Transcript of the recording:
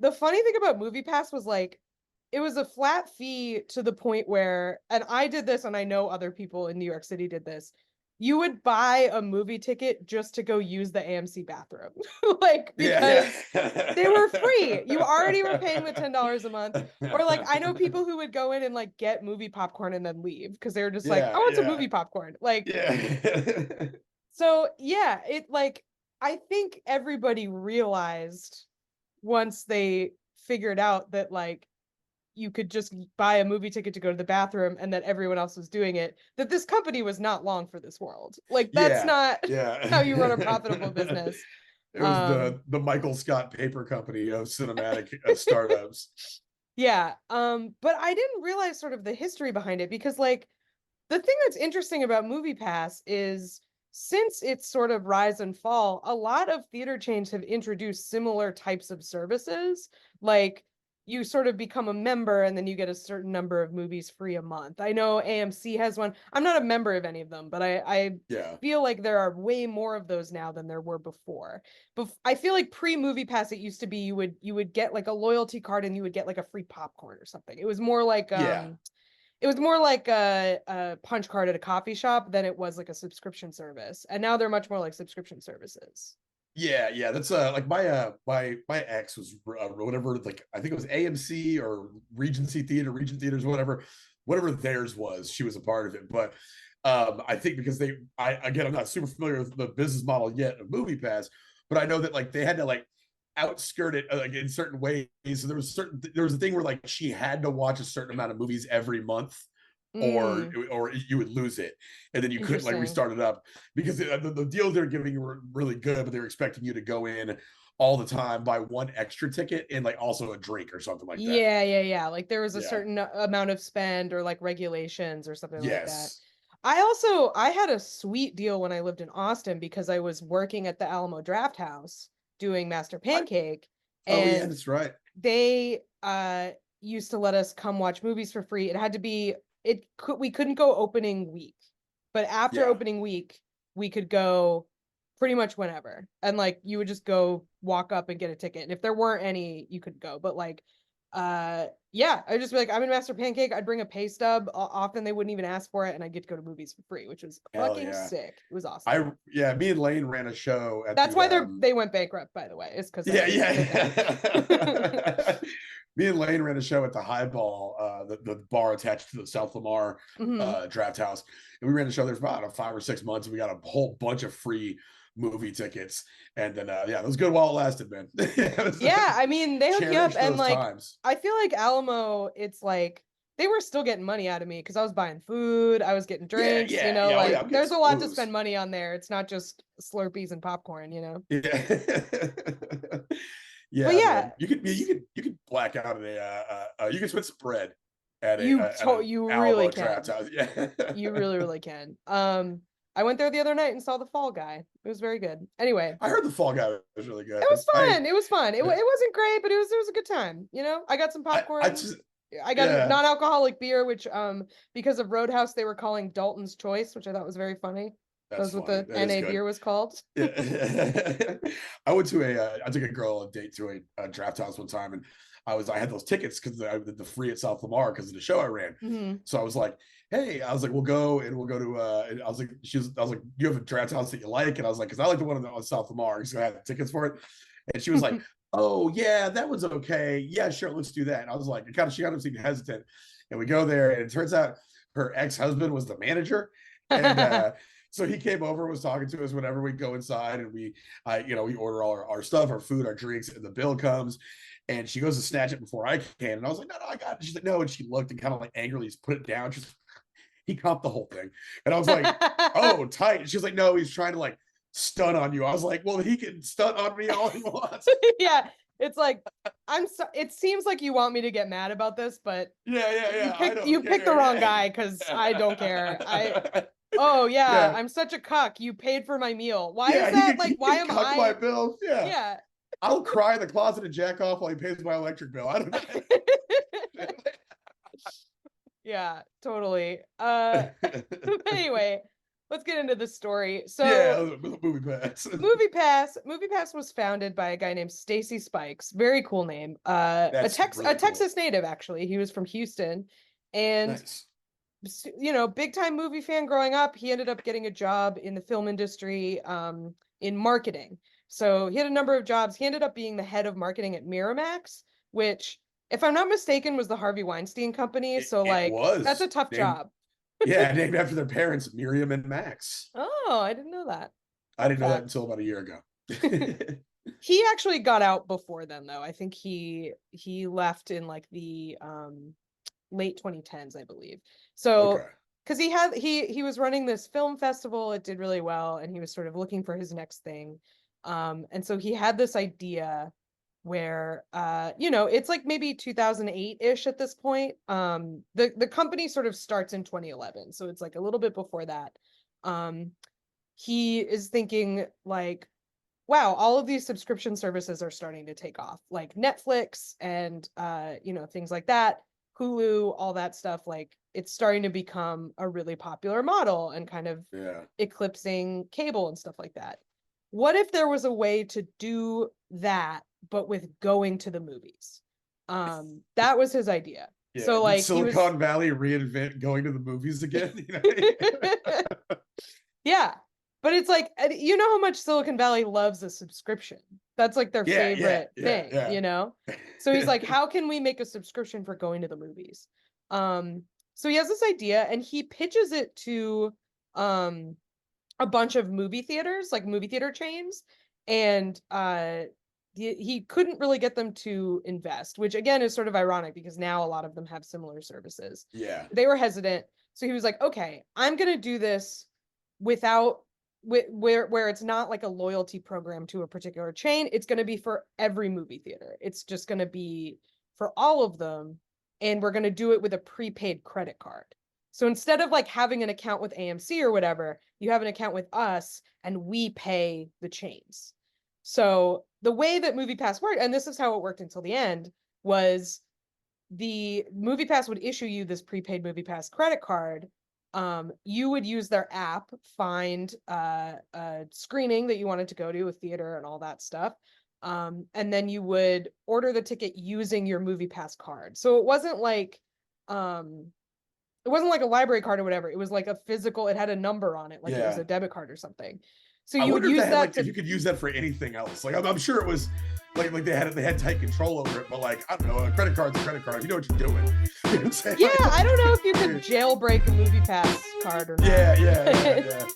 the funny thing about Moviepass was like it was a flat fee to the point where, and I did this, and I know other people in New York City did this. You would buy a movie ticket just to go use the AMC bathroom, like Yeah, because they were free. You already were paying the $10 a month. Or like I know people who would go in and like get movie popcorn and then leave because they were just like, I yeah, want some yeah, movie popcorn. Like, yeah. so yeah, it like I think everybody realized once they figured out that like you could just buy a movie ticket to go to the bathroom and that everyone else was doing it, that this company was not long for this world. Like that's Yeah, not how you run a profitable yeah. business. It was Um the Michael Scott paper company of cinematic startups. yeah, but I didn't realize sort of the history behind it because like the thing that's interesting about MoviePass is since its sort of rise and fall, a lot of theater chains have introduced similar types of services. Like you sort of become a member and then you get a certain number of movies free a month. I know AMC has one. I'm not a member of any of them, but I Yeah, feel like there are way more of those now than there were before. But I feel like pre-movie pass it used to be you would get like a loyalty card and you would get like a free popcorn or something. yeah, It was more like a punch card at a coffee shop than it was like a subscription service. And now they're much more like subscription services. yeah. That's like my ex was whatever, like I think it was AMC or Regency Theater, Regent Theaters, whatever theirs was. She was a part of it, but I think because I again, I'm not super familiar with the business model yet of MoviePass, but I know that like they had to like outskirt it like in certain ways. So there was a thing where like she had to watch a certain amount of movies every month, Mm, or you would lose it, and then you couldn't like interesting. restart it up because the deals they're giving you were really good, but they're expecting you to go in all the time, buy one extra ticket and like also a drink or something like that. Yeah, yeah, yeah. Like there was a Yeah. certain amount of spend or like regulations or something like that. Yes. I had a sweet deal when I lived in Austin because I was working at the Alamo Draft House doing Master I, Pancake oh yeah, and that's right. they used to let us come watch movies for free. It had to be we couldn't go opening week. But after Yeah. opening week, we could go pretty much whenever. And like you would just go walk up and get a ticket. And if there weren't any, you could go. But like yeah, I'd just be like, I'm in Master Pancake. I'd bring a pay stub. Often they wouldn't even ask for it, and I'd get to go to movies for free, which was Hell fucking yeah. sick. It was awesome. I Yeah, me and Lane ran a show at That's the why they went bankrupt, by the way, is because yeah, I did yeah. that. Me and Lane ran a show at the Highball, the bar attached to the South Lamar Hmm. draft house. And we ran the show there for about 5 or 6 months. And we got a whole bunch of free movie tickets. And then, yeah, it was good while it lasted, man. Yeah, I mean, they hook you up Cherish and those like times. I feel like Alamo, it's like they were still getting money out of me because I was buying food, I was getting Yeah, drinks, yeah, yeah. Oh, yeah, like I'm getting there's a some lot to spend booze. money on there. It's not just Slurpees and popcorn. Yeah. But Yeah, yeah, man. You could black out at you can spend some bread at a you really Alamo draft can. house. Yeah. You really, really can. I went there the other night and saw The Fall Guy. It was very good. Anyway, I heard the Fall Guy was really it good. was fun. It was fun. It wasn't great, but it was a good time. I got some I popcorn. just I got a yeah, non-alcoholic beer, which because of Roadhouse they were calling Dalton's Choice, which I thought was very funny. That that's was what funny. the That is NA good. beer was called. Yeah. I took a girl on a date to a draft house one time, and I had those tickets because I did the free at South Lamar because of the show I ran. Hmm. So I was like, hey, I was like, we'll go to and I was like, you have a draft house that you like? And I was like, because I like the one on South Lamar, so I had tickets for it. And she was like, oh yeah, that was okay. Yeah, sure, let's do that. And I was like, she kind of seemed hesitant. And we go there, and it turns out her ex-husband was the manager. And so he came over, was talking to us whenever we go inside, and we order all our stuff, our food, our drinks, and the bill comes. And she goes to snatch it before I can. And I was like, no, I got it. She's like, no. And she looked and kind of like angrily put it down. He comped the whole thing. And I was like, oh, tight. And she's like, no, he's trying to like stun on you. I was like, well, he can stun on me all he wants. Yeah, it's like it seems like you want me to get mad about this, but Yeah, yeah, you yeah. I picked don't you picked the care. wrong Yeah. guy because I don't care. Oh yeah, Yeah. I'm such a cuck. You paid for my meal. Why is Yeah. that like He why can am cuck my I bills. Yeah. yeah. I'll cry in the closet and jack off while he pays my electric bill. I don't know. Yeah, totally. Anyway, let's get into the story. Yeah, So Moviepass. MoviePass was founded by a guy named Stacy Spikes. Very cool name. That's really A cool. Texas native, actually. He was from Houston. And Nice. you know, big time movie fan growing up. He ended up getting a job in the film industry, in marketing. So he had a number of jobs. He ended up being the head of marketing at Miramax, which, if I'm not mistaken, was the Harvey Weinstein company. So It like, that's a was tough named, job. yeah, named after their parents, Miriam and Max. Oh, I didn't know that. I Fun didn't know that fact. until about a year ago. He actually got out before then, though. I think he left in like the late 2010s, I believe. So Okay. because he was running this film festival, it did really well, and he was sort of looking for his next thing. And so he had this idea where you know, it's like maybe 2008-ish at this point. The company sort of starts in 2011, so it's like a little bit before that. Um, he is thinking like, wow, all of these subscription services are starting to take off, like Netflix and you know, things like that, Hulu, all that stuff. Like, it's starting to become a really popular model and kind of Yeah. eclipsing cable and stuff like that. What if there was a way to do that, but with going to the movies? That was his idea. Yeah. So Did like, he was Silicon Valley reinvent going to the movies again? You know? yeah, but it's like, you know how much Silicon Valley loves a subscription. That's like their Yeah, yeah, favorite yeah, thing, yeah. you know? So he's like, how can we make a subscription for going to the movies? Um, so he has this idea and he pitches it to um a bunch of movie theaters, like movie theater chains, and he couldn't really get them to invest, which again is sort of ironic because now a lot of them have similar services. Yeah. They were hesitant, so he was like, okay, I'm gonna do this without where it's not like a loyalty program to a particular chain. It's going to be for every movie theater. It's just going to be for all of them, and we're going to do it with a prepaid credit card. So instead of like having an account with AMC or whatever, you have an account with us and we pay the chains. So the way that MoviePass worked, and this is how it worked until the end, was the MoviePass would issue you this prepaid MoviePass credit card. You would use their app, find a screening that you wanted to go to, a theater and all that stuff. And then you would order the ticket using your MoviePass card. So it wasn't like a library card or whatever. It was like a physical, it had a number on it, like it was Yeah. a debit card or something. So I you would wonder if use that had, that like, if you could use that for anything else. Like I'm sure it was like they had tight control over it, but like I don't know, a credit card's a credit card. If you know what you're doing. You know what I'm saying? Yeah, I don't know if you could jailbreak a MoviePass card or not. Yeah.